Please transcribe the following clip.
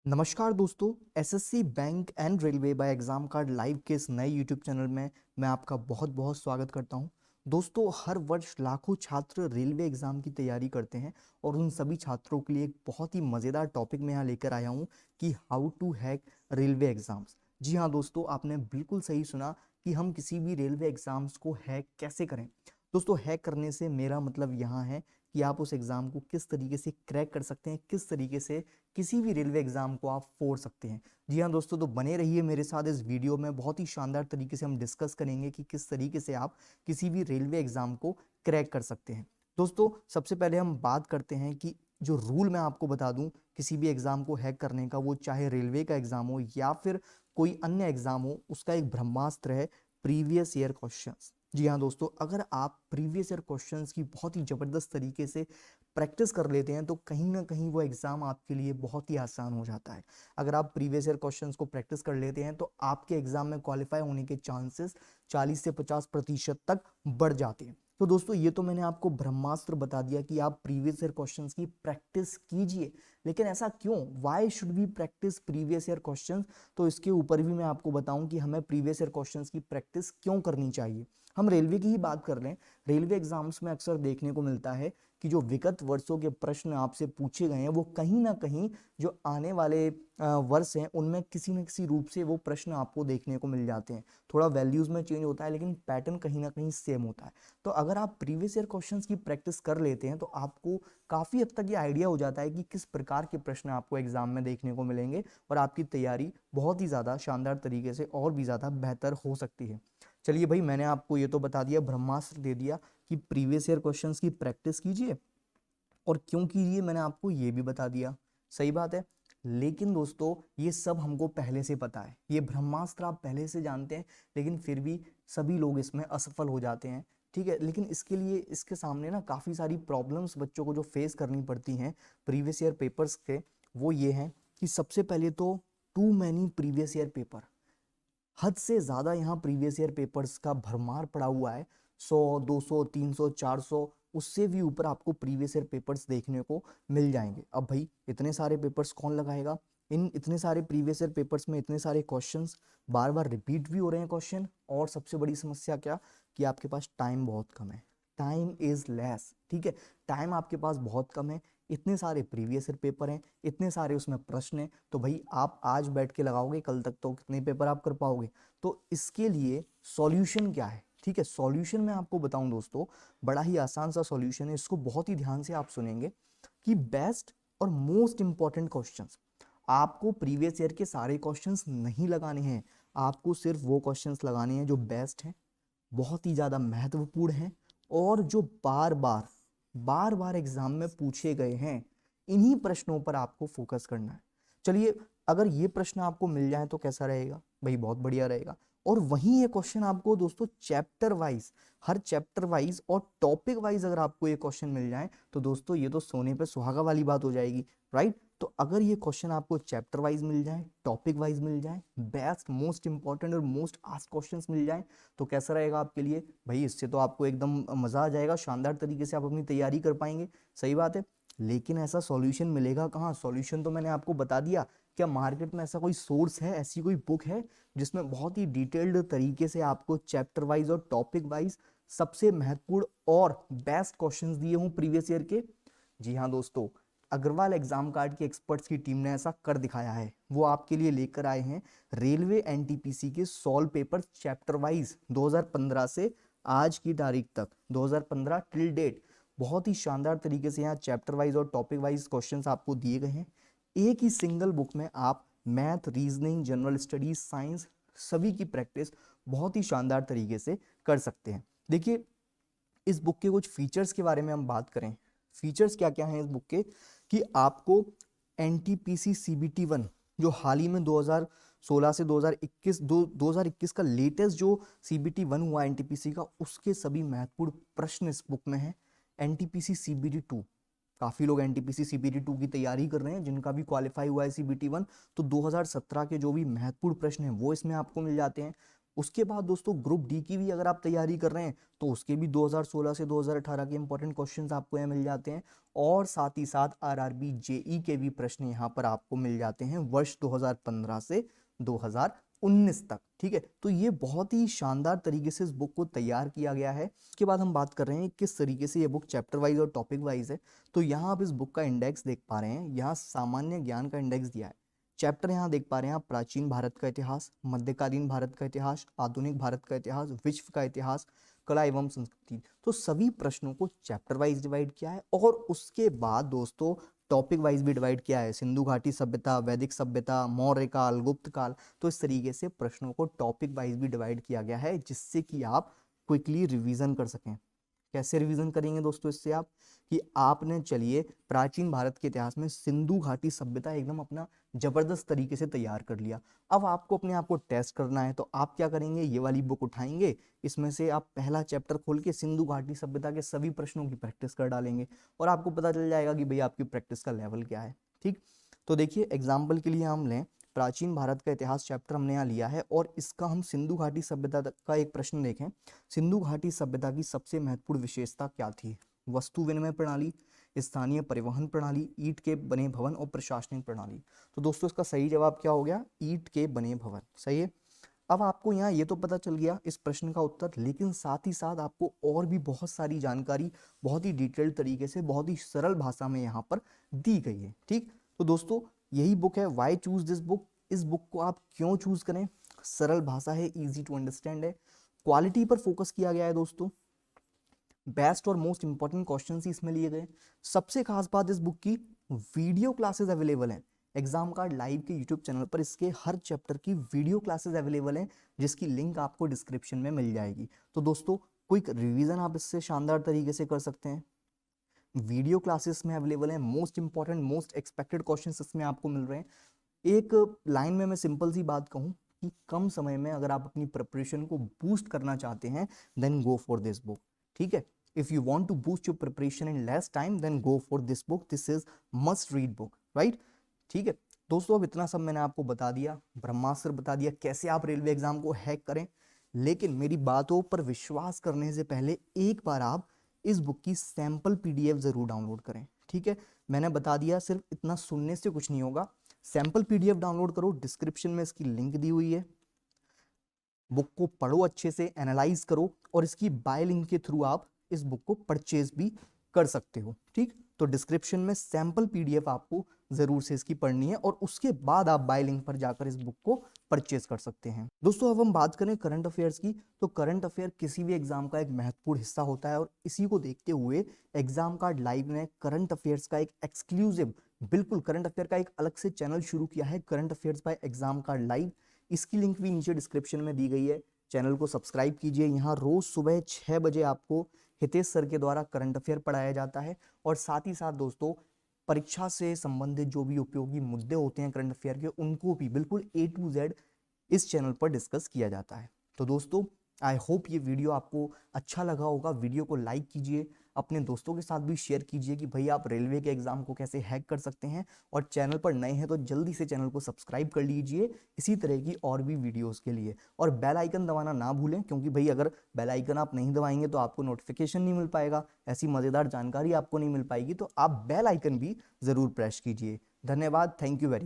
नमस्कार दोस्तों। SSC bank and railway by exam card live के इस नए यूट्यूब चैनल में मैं आपका बहुत बहुत स्वागत करता हूं। दोस्तों, हर वर्ष लाखों छात्र रेलवे एग्जाम की तैयारी करते हैं और उन सभी छात्रों के लिए एक बहुत ही मज़ेदार टॉपिक मैं यहाँ लेकर आया हूँ कि how to hack railway exams. जी हाँ दोस्तों, आपने बिल्कुल सही सुना कि हम किसी भी रेलवे एग्जाम्स को हैक कैसे करें। दोस्तों, हैक करने से मेरा मतलब यहाँ है कि आप उस एग्ज़ाम को किस तरीके से क्रैक कर सकते हैं, किस तरीके से किसी भी रेलवे एग्जाम को आप फोड़ सकते हैं। जी हाँ दोस्तों, तो बने रहिए मेरे साथ इस वीडियो में। बहुत ही शानदार तरीके से हम डिस्कस करेंगे कि किस तरीके से आप किसी भी रेलवे एग्जाम को क्रैक कर सकते हैं। दोस्तों, सबसे पहले हम बात करते हैं कि जो रूल मैं आपको बता दूं किसी भी एग्जाम को हैक करने का, वो चाहे रेलवे का एग्जाम हो या फिर कोई अन्य एग्जाम हो, उसका एक ब्रह्मास्त्र है प्रीवियस ईयर क्वेश्चंस। जी हाँ दोस्तों, अगर आप प्रीवियस ईयर क्वेश्चंस की बहुत ही जबरदस्त तरीके से प्रैक्टिस कर लेते हैं तो कहीं ना कहीं वो एग्जाम आपके लिए बहुत ही आसान हो जाता है। अगर आप प्रीवियस ईयर क्वेश्चंस को प्रैक्टिस कर लेते हैं तो आपके एग्जाम में क्वालिफाई होने के चांसेस 40 से 50% तक बढ़ जाते हैं। तो दोस्तों, ये तो मैंने आपको ब्रह्मास्त्र बता दिया कि आप प्रीवियस ईयर क्वेश्चंस की प्रैक्टिस कीजिए। लेकिन ऐसा क्यों, why should we practice previous year questions? तो इसके ऊपर भी मैं आपको बताऊं कि हमें प्रीवियस ईयर क्वेश्चंस की प्रैक्टिस क्यों करनी चाहिए। हम रेलवे की ही बात कर लें। रेलवे एग्जाम्स में अक्सर देखने को मिलता है कि जो विगत वर्षों के प्रश्न आपसे पूछे गए हैं वो कहीं ना कहीं जो आने वाले वर्ष हैं उनमें किसी न किसी रूप से वो प्रश्न आपको देखने को मिल जाते हैं। थोड़ा वैल्यूज में चेंज होता है लेकिन पैटर्न कहीं ना कहीं सेम होता है। तो अगर आप प्रीवियस ईयर क्वेश्चंस की प्रैक्टिस कर लेते हैं तो आपको काफी हद तक ये आइडिया हो जाता है कि किस प्रकार के प्रश्न आपको एग्जाम में देखने को मिलेंगे और आपकी तैयारी बहुत ही ज्यादा शानदार तरीके से और भी ज्यादा बेहतर हो सकती है। चलिए भाई, मैंने आपको ये तो बता दिया, ब्रह्मास्त्र दे दिया कि प्रीवियस ईयर क्वेश्चंस की प्रैक्टिस कीजिए। और क्यों कीजिए मैंने आपको ये भी बता दिया। सही बात है। लेकिन दोस्तों, ये सब हमको पहले से पता है, ये ब्रह्मास्त्र आप पहले से जानते हैं, लेकिन फिर भी सभी लोग इसमें असफल हो जाते हैं। ठीक है, लेकिन इसके लिए इसके सामने ना काफ़ी सारी प्रॉब्लम्स बच्चों को जो फेस करनी पड़ती हैं प्रीवियस ईयर पेपर्स के, वो ये हैं कि सबसे पहले तो too many previous year paper. हद से ज्यादा यहाँ प्रीवियस ईयर पेपर्स का भरमार पड़ा हुआ है। 100, 200, 300, 400, उससे भी ऊपर आपको प्रीवियस ईयर पेपर्स देखने को मिल जाएंगे। अब भाई, इतने सारे पेपर्स कौन लगाएगा? इन इतने सारे प्रीवियस ईयर पेपर्स में इतने सारे क्वेश्चंस बार बार रिपीट भी हो रहे हैं क्वेश्चन। और सबसे बड़ी समस्या क्या, कि आपके पास टाइम बहुत कम है। Time is less. ठीक है, टाइम आपके पास बहुत कम है। इतने सारे प्रीवियस ईयर पेपर हैं, इतने सारे उसमें प्रश्न हैं, तो भाई आप आज बैठ के लगाओगे, कल तक तो कितने पेपर आप कर पाओगे? तो इसके लिए सॉल्यूशन क्या है? ठीक है, सॉल्यूशन मैं आपको बताऊं दोस्तों, बड़ा ही आसान सा सॉल्यूशन है, इसको बहुत ही ध्यान से आप सुनेंगे कि बेस्ट और मोस्ट इंपॉर्टेंट क्वेश्चंस, आपको प्रीवियस ईयर के सारे क्वेश्चंस नहीं लगाने हैं। आपको सिर्फ वो क्वेश्चंस लगाने हैं जो बेस्ट हैं, बहुत ही ज्यादा महत्वपूर्ण हैं और जो बार बार एग्जाम में पूछे गए हैं। इन्हीं प्रश्नों पर आपको फोकस करना है। चलिए, अगर ये प्रश्न आपको मिल जाए तो कैसा रहेगा भाई? बहुत बढ़िया रहेगा। और वहीं ये क्वेश्चन आपको दोस्तों चैप्टर वाइज, हर चैप्टर वाइज और टॉपिक वाइज अगर आपको ये क्वेश्चन मिल जाए तो दोस्तों ये तो सोने पे सुहागा वाली बात हो जाएगी, राइट? तो अगर ये क्वेश्चन आपको चैप्टर वाइज मिल जाए, टॉपिक वाइज मिल जाए, बेस्ट मोस्ट इंपॉर्टेंट और मोस्ट आस्क्ड क्वेश्चंस मिल जाए, तो कैसा रहेगा आपके लिए भाई? इससे तो आपको एकदम मजा आ जाएगा, शानदार तरीके से आप अपनी तैयारी कर पाएंगे। सही बात है। लेकिन ऐसा सॉल्यूशन मिलेगा कहाँ? सॉल्यूशन तो मैंने आपको बता दिया। क्या मार्केट में ऐसा कोई सोर्स है, ऐसी कोई बुक है जिसमें बहुत ही डिटेल्ड तरीके से आपको चैप्टर वाइज और टॉपिक वाइज सबसे महत्वपूर्ण और बेस्ट क्वेश्चंस दिए हों प्रीवियस ईयर के? जी हाँ दोस्तों, अग्रवाल एग्जाम कार्ड के एक्सपर्ट्स की टीम ने ऐसा कर दिखाया है। वो आपके लिए लेकर आए हैं रेलवे एनटीपीसी के सॉल्व पेपर चैप्टर वाइज 2015 से आज की तारीख तक, 2015 टिल डेट। बहुत ही शानदार तरीके से यहाँ चैप्टर वाइज और टॉपिक वाइज क्वेश्चंस आपको दिए गए हैं। एक ही सिंगल बुक में आप math, reasoning, general studies, science, सभी की प्रैक्टिस बहुत ही शानदार तरीके से कर सकते हैं। देखिए, इस बुक के कुछ फीचर्स के बारे में हम बात करें। फीचर्स क्या क्या हैं इस बुक के, कि आपको एनटीपीसी सीबीटी 1 जो हाल ही में 2016 से 2021 का लेटेस्ट जो सीबीटी 1 हुआ एनटीपीसी का, उसके सभी महत्वपूर्ण प्रश्न इस बुक में है। एनटीपीसी सीबीटी 2, काफी लोग एनटीपीसी सीबीटी 2 की तैयारी कर रहे हैं जिनका भी क्वालिफाई हुआ है सीबीटी 1, तो 2017 के जो भी महत्वपूर्ण प्रश्न हैं वो इसमें आपको मिल जाते हैं। उसके बाद दोस्तों ग्रुप डी की भी अगर आप तैयारी कर रहे हैं तो उसके भी 2016 से 2018 के इंपॉर्टेंट क्वेश्चंस आपको यहाँ मिल जाते हैं, और साथ ही साथ आरआरबी जेई के भी प्रश्न यहाँ पर आपको मिल जाते हैं वर्ष 2015 से 2019 तक। ठीक है, तो ये बहुत ही शानदार तरीके से इस बुक को तैयार किया गया है। उसके बाद हम बात कर रहे हैं किस तरीके से ये बुक चैप्टर वाइज और टॉपिक वाइज है। तो यहाँ आप इस बुक का इंडेक्स देख पा रहे हैं, यहाँ सामान्य ज्ञान का इंडेक्स दिया है। चैप्टर यहाँ देख पा रहे हैं आप, प्राचीन भारत का इतिहास, मध्यकालीन भारत का इतिहास, आधुनिक भारत का इतिहास, विश्व का इतिहास, कला एवं संस्कृति। तो सभी प्रश्नों को चैप्टर वाइज डिवाइड किया है, और उसके बाद दोस्तों टॉपिक वाइज भी डिवाइड किया है। सिंधु घाटी सभ्यता, वैदिक सभ्यता, मौर्य काल, गुप्त काल। तो इस तरीके से प्रश्नों को टॉपिक वाइज भी डिवाइड किया गया है, जिससे कि आप क्विकली रिवीजन कर सकें। कैसे रिवीजन करेंगे दोस्तों इससे आप, कि आपने चलिए प्राचीन भारत के इतिहास में सिंधु घाटी सभ्यता एकदम अपना जबरदस्त तरीके से तैयार कर लिया। अब आपको अपने आप को टेस्ट करना है, तो आप क्या करेंगे, ये वाली बुक उठाएंगे, इसमें से आप पहला चैप्टर खोल के सिंधु घाटी सभ्यता के सभी प्रश्नों की प्रैक्टिस कर डालेंगे, और आपको पता चल जाएगा कि भाई आपकी प्रैक्टिस का लेवल क्या है। ठीक, तो देखिए एग्जाम्पल के लिए हम लें, प्राचीन भारत का इतिहास चैप्टर हमने यहाँ लिया है, और इसका हम सिंधु घाटी सभ्यता का एक प्रश्न देखें। सिंधु घाटी सभ्यता की सबसे महत्वपूर्ण विशेषता क्या थी? वस्तु विनिमय प्रणाली, स्थानीय परिवहन प्रणाली, ईंट के बने भवन और प्रशासनिक प्रणाली। तो दोस्तों इसका सही जवाब क्या हो गया? ईंट के बने भवन। सही है। अब आपको यहाँ ये तो पता चल गया इस प्रश्न का उत्तर, लेकिन साथ ही साथ आपको और भी बहुत सारी जानकारी बहुत ही डिटेल्ड तरीके से, बहुत ही सरल भाषा में यहाँ पर दी गई है। ठीक, तो दोस्तों यही बुक है व्हाई चूज दिस बुक। इस बुक को आप क्यों चूज करें? सरल भाषा है, इजी टू अंडरस्टैंड है, क्वालिटी पर फोकस किया गया है दोस्तों, बेस्ट और मोस्ट इंपॉर्टेंट क्वेश्चंस ही इसमें लिए गए। सबसे खास बात इस बुक की, वीडियो क्लासेस अवेलेबल हैं। एग्जाम कार्ड लाइव के यूट्यूब चैनल पर इसके हर चैप्टर की वीडियो क्लासेस अवेलेबल हैं, जिसकी लिंक आपको डिस्क्रिप्शन में मिल जाएगी। तो दोस्तों क्विक रिवीजन आप इससे शानदार तरीके से कर सकते हैं। वीडियो क्लासेस में अवेलेबल है, most important most expected questions इसमें आपको मिल रहे हैं। एक लाइन में मैं सिंपल सी बात कहूं कि कम समय में अगर आप अपनी प्रिपरेशन को बूस्ट करना चाहते हैं, then go for this book. ठीक है, if you want to boost your preparation in less time, then go for this book. This is must read book, right? ठीक है दोस्तों, अब इतना सब मैंने आपको बता दिया, ब्रह्मास्त्र बता दिया कैसे आप रेलवे एग्जाम को हैक करें। लेकिन मेरी बातों पर विश्वास करने से पहले एक बार आप इस बुक की सैंपल पीडीएफ जरूर डाउनलोड करें। ठीक है, मैंने बता दिया, सिर्फ इतना सुनने से कुछ नहीं होगा। सैंपल पीडीएफ डाउनलोड करो, डिस्क्रिप्शन में इसकी लिंक दी हुई है। बुक को पढ़ो, अच्छे से एनालाइज करो, और इसकी बाय लिंक के थ्रू आप इस बुक को परचेज भी कर सकते हो। ठीक, तो डिस्क्रिप्शन में सैंपल पीडीएफ आपको जरूर से इसकी पढ़नी है, और उसके बाद आप बाय लिंक पर जाकर इस बुक को परचेज कर सकते हैं। दोस्तों अब हम बात करें करंट अफेयर्स की, तो करंट अफेयर किसी भी एग्जाम का एक महत्वपूर्ण हिस्सा होता है, और इसी को देखते हुए एग्जाम कार्ड लाइव ने करंट अफेयर्स का एक एक्सक्लूसिव, बिल्कुल करंट अफेयर का एक अलग से चैनल शुरू किया है, current affairs by exam card live. इसकी लिंक भी नीचे डिस्क्रिप्शन में दी गई है। चैनल को सब्सक्राइब कीजिए। यहाँ रोज सुबह 6 बजे आपको हितेश सर के द्वारा करंट अफेयर पढ़ाया जाता है, और साथ ही साथ दोस्तों परीक्षा से संबंधित जो भी उपयोगी मुद्दे होते हैं करंट अफेयर के, उनको भी बिल्कुल A to Z इस चैनल पर डिस्कस किया जाता है। तो दोस्तों आई होप ये वीडियो आपको अच्छा लगा होगा। वीडियो को लाइक कीजिए, अपने दोस्तों के साथ भी शेयर कीजिए कि भाई आप रेलवे के एग्जाम को कैसे हैक कर सकते हैं, और चैनल पर नए हैं तो जल्दी से चैनल को सब्सक्राइब कर लीजिए इसी तरह की और भी वीडियोस के लिए, और बेल आइकन दबाना ना भूलें, क्योंकि भाई अगर बेल आइकन आप नहीं दबाएंगे तो आपको नोटिफिकेशन नहीं मिल पाएगा, ऐसी मज़ेदार जानकारी आपको नहीं मिल पाएगी। तो आप बेल आइकन भी ज़रूर प्रेस कीजिए। धन्यवाद, थैंक यू वेरी मच।